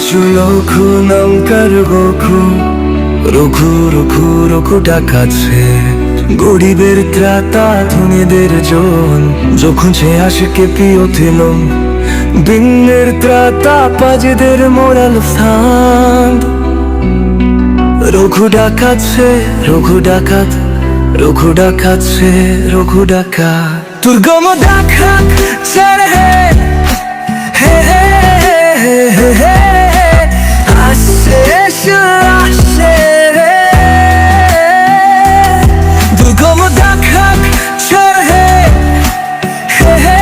লঘু নামকার গঘু রঘু রঘু রঘু ডাকাছে গরিবের ত্রাতা ধনীদের জন যখন সে আসে কেঁপে উঠিল দিনের ত্রাতা পাজিদের মোরাল স্থান রঘু ডাকাছে রঘু ডাকাত রঘু ডাকাছে রঘু ডাকাত দুর্গম ডাকাত ছেড়ে হে হে হে হে হে আসে আসে রে দুর্গম ডাকাত ছেড়ে হে হে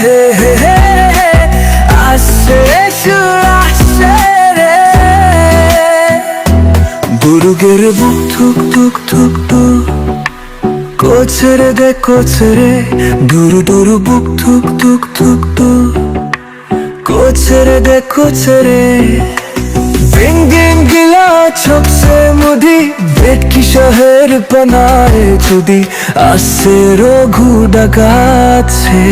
হে হে হে আসে আসে রে দুর্গের বুক থুক থুক থুক থুক কোচরে দে কোচরে দুরু দুরু বুক থুক থুক থুক থুক কোচরে দে কোচরে বিঙ্গিম গিলা ছপসে মুদি বেটকি শহর বানায় যদি আসে রঘু ডাকাছে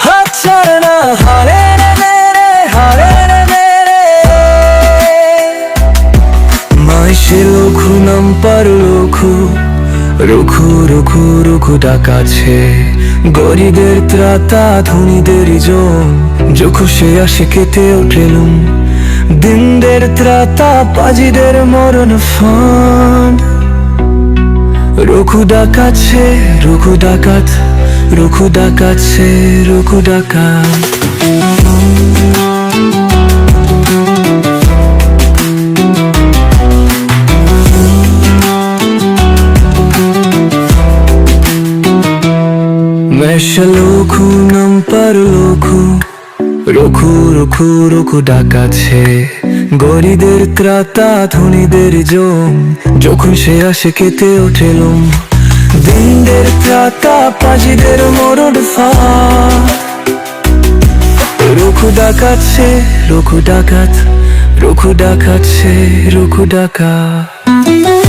হাত ছাড়ে না হারে রে রে হারে রে রে মাইশে লঘু নাম পার লঘু রঘু রঘু রঘু ডাকাছে গরিবের ত্রাতা ধনীদের জন যখন সে আসে কেটে উঠেলুম দিনদের ত্রাতা পাজিদের মরণ ফাঁদ রঘু ডাকাছে রঘু ডাকাত রঘু ডাকাছে রঘু ডাকাত মেশা লঘু নাম পার লঘু রঘু রঘু রঘু ডাকাছে গরিবের ত্রাতা ধনীদের জন যখন সে আসে কেটে উঠেলুম দিনদের ত্রাতা পাজিদের মরণ ফাঁদ রঘু ডাকাছে রঘু ডাকাত রঘু ডাকাছে রঘু ডাকাত